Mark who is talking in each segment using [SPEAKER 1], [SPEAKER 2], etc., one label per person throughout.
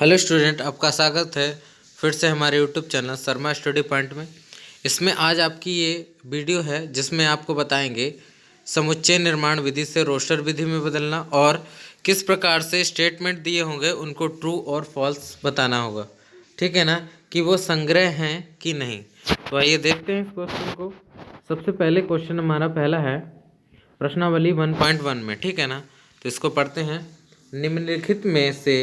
[SPEAKER 1] Hello student, आपका स्वागत है फिर से हमारे YouTube channel Sharma study point में। इसमें आज आपकी ये वीडियो है जिसमें आपको बताएंगे समुच्चय निर्माण विधि से रोस्टर विधि में बदलना और किस प्रकार से स्टेटमेंट दिए होंगे उनको ट्रू और फॉल्स बताना होगा। ठीक है ना, कि वो संग्रह हैं कि नहीं। तो आइए देखते हैं इस क्वेश्चन को। सबसे पहले क्वेश्चन हमारा पहला है प्रश्नावली 1.1 में। ठीक है ना, तो इसको पढ़ते हैं। निम्नलिखित में से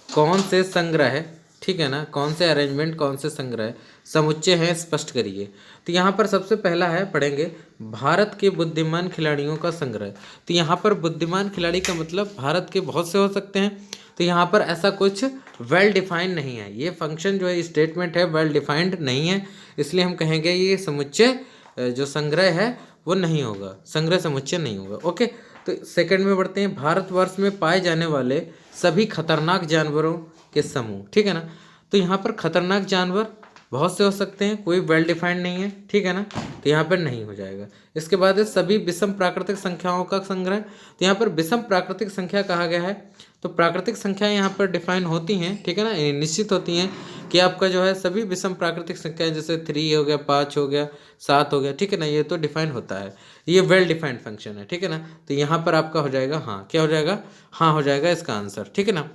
[SPEAKER 1] कौन से संग्रह, ठीक है ना, कौन से अरेंजमेंट, कौन से संग्रह समुच्चय हैं, स्पष्ट करिए। तो यहाँ पर सबसे पहला है, पढ़ेंगे भारत के बुद्धिमान खिलाड़ियों का संग्रह। तो यहाँ पर बुद्धिमान खिलाड़ी का मतलब भारत के बहुत से हो सकते हैं। तो यहाँ पर ऐसा कुछ वेल डिफाइंड नहीं है, ये फंक्शन जो है स्टेटमेंट है वेल डिफाइंड नहीं है, इसलिए हम कहेंगे ये समुच्चय जो संग्रह है वो नहीं होगा, संग्रह समुच्चय नहीं होगा। ओके, तो सेकंड में बढ़ते हैं। भारतवर्ष में पाए जाने वाले सभी खतरनाक जानवरों के समूह। ठीक है ना, तो यहाँ पर खतरनाक जानवर बहुत से हो सकते हैं, कोई वेल डिफाइंड नहीं है। ठीक है ना, तो यहाँ पर नहीं हो जाएगा। इसके बाद है सभी विषम प्राकृतिक संख्याओं का संग्रह। तो यहाँ पर विषम प्राकृतिक संख्या कहा गया है, तो प्राकृतिक संख्या यहाँ पर डिफाइन होती हैं। ठीक है ना, निश्चित होती हैं कि आपका जो है सभी विषम प्राकृतिक संख्याएं, जैसे 3 हो गया, 5 हो गया, 7 हो गया। ठीक है ना, ये तो डिफाइन होता है, ये वेल डिफाइंड फंक्शन है। ठीक है ना, तो यहाँ पर आपका हो जाएगा हाँ। क्या हो जाएगा? हाँ हो जाएगा इसका आंसर। ठीक है ना,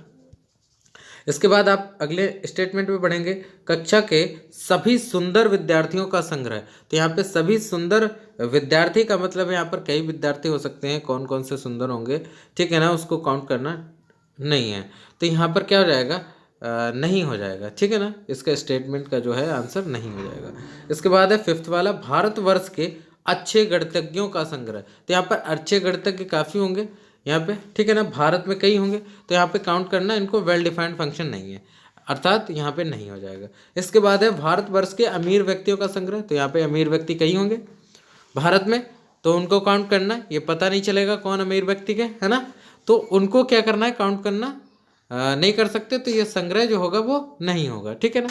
[SPEAKER 1] इसके बाद आप अगले स्टेटमेंट में पढ़ेंगे कक्षा के सभी सुंदर विद्यार्थियों का संग्रह। तो यहाँ पे सभी सुंदर विद्यार्थी का मतलब यहाँ पर कई विद्यार्थी हो सकते हैं, कौन कौन से सुंदर होंगे, ठीक है ना, उसको काउंट करना नहीं है। तो यहाँ पर क्या हो जाएगा? नहीं हो जाएगा। ठीक है ना, इसका स्टेटमेंट का जो है आंसर नहीं हो जाएगा। इसके बाद है फिफ्थ वाला, भारतवर्ष के अच्छे गणितज्ञों का संग्रह। तो यहाँ पर अच्छे गणितज्ञ काफ़ी होंगे यहाँ पे। ठीक है ना, भारत में कई होंगे, तो यहाँ पे काउंट करना इनको वेल डिफाइंड फंक्शन नहीं है, अर्थात यहाँ पे नहीं हो जाएगा। इसके बाद है भारतवर्ष के अमीर व्यक्तियों का संग्रह। तो यहाँ पे अमीर व्यक्ति कई होंगे भारत में, तो उनको काउंट करना, ये पता नहीं चलेगा कौन अमीर व्यक्ति के, है ना, तो उनको क्या करना है, काउंट करना नहीं कर सकते, तो ये संग्रह जो होगा वो नहीं होगा। ठीक है ना,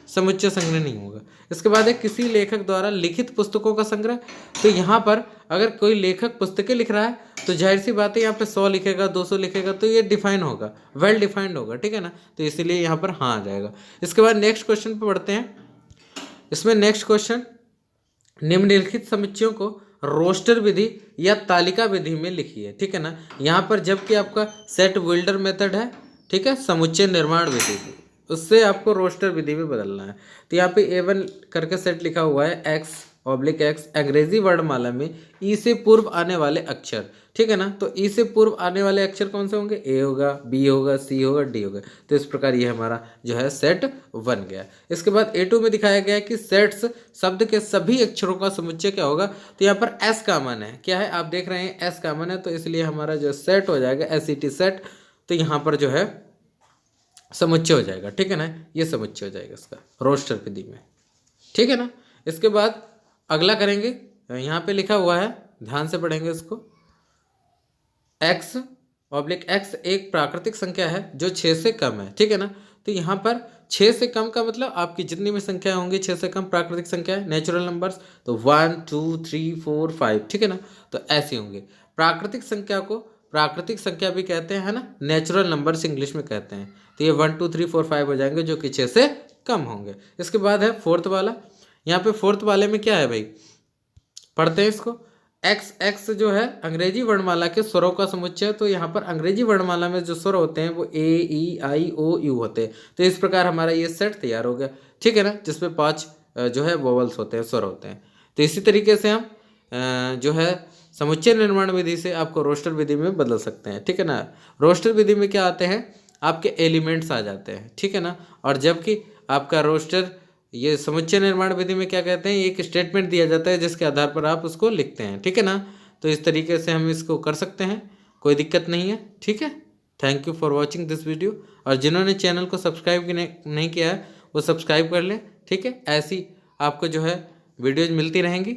[SPEAKER 1] समुच्चय संग्रह नहीं होगा। इसके बाद है किसी लेखक द्वारा लिखित पुस्तकों का संग्रह। तो यहाँ पर अगर कोई लेखक पुस्तकें लिख रहा है तो जाहिर सी बात है यहाँ पे 100 लिखेगा, 200 लिखेगा, तो ये डिफाइन होगा, वेल डिफाइंड होगा। ठीक है ना, तो इसीलिए यहाँ पर हाँ आ जाएगा। इसके बाद नेक्स्ट क्वेश्चन पे बढ़ते हैं। इसमें नेक्स्ट क्वेश्चन, निम्नलिखित समुच्चयों को रोस्टर विधि या तालिका विधि में लिखिए। ठीक है ना, यहाँ पर जबकि आपका सेट बिल्डर मेथड है, ठीक है, समुच्चय निर्माण विधि, उससे आपको रोस्टर विधि में बदलना है। तो यहाँ पे A1 करके सेट लिखा हुआ है, X/X अंग्रेजी वर्णमाला में ई से पूर्व आने वाले अक्षर। ठीक है ना, तो ई से पूर्व आने वाले अक्षर कौन से होंगे? A होगा, B होगा, C होगा, D होगा। तो इस प्रकार ये हमारा जो है सेट बन गया। इसके बाद A2 में दिखाया गया है कि सेट्स शब्द के सभी अक्षरों का समुच्चय क्या होगा। तो यहाँ पर S कॉमन है, क्या है आप देख रहे हैं S कॉमन है, तो इसलिए हमारा जो सेट हो जाएगा SET सेट। तो यहाँ पर जो है समुच्चय हो जाएगा। ठीक है ना, ये समुच्चय हो जाएगा इसका रोस्टर विधि में। ठीक है ना, इसके बाद अगला करेंगे, यहाँ पे लिखा हुआ है, ध्यान से पढ़ेंगे इसको। X/X एक प्राकृतिक संख्या है जो 6 से कम है। ठीक है ना, तो यहाँ पर 6 से कम का मतलब आपकी जितनी भी संख्या होंगी 6 से कम प्राकृतिक संख्या है, नेचुरल नंबर्स, तो 1 2 3 4 5। ठीक है ना, तो ऐसे होंगे। प्राकृतिक संख्या को प्राकृतिक संख्या भी कहते हैं, है ना, नेचुरल नंबर्स इंग्लिश में कहते हैं। तो ये 1 2 3 4 5 हो जाएंगे जो कि 6 से कम होंगे। इसके बाद है फोर्थ वाला, यहाँ पे फोर्थ वाले में क्या है भाई, पढ़ते हैं इसको। X जो है अंग्रेजी वर्णमाला के स्वरों का समुच्चय। तो यहाँ पर अंग्रेजी वर्णमाला में जो स्वर होते हैं वो A E I O U होते हैं। तो इस प्रकार हमारा ये सेट तैयार हो गया। ठीक है ना, जिसमें 5 जो है वोवल्स होते हैं, स्वर होते हैं। तो इसी तरीके से हम जो है समुच्चय निर्माण विधि से आपको रोस्टर विधि में बदल सकते हैं। ठीक है ना, रोस्टर विधि में क्या आते हैं, आपके एलिमेंट्स आ जाते हैं। ठीक है ना, और जबकि आपका रोस्टर ये समुच्चय निर्माण विधि में क्या कहते हैं, एक स्टेटमेंट दिया जाता है जिसके आधार पर आप उसको लिखते हैं। ठीक है ना, तो इस तरीके से हम इसको कर सकते हैं, कोई दिक्कत नहीं है। ठीक है, thank you for watching this video. और जिन्होंने चैनल को सब्सक्राइब नहीं किया है वो सब्सक्राइब कर लें। ठीक है, ऐसी आपको जो है वीडियोज मिलती रहेंगी।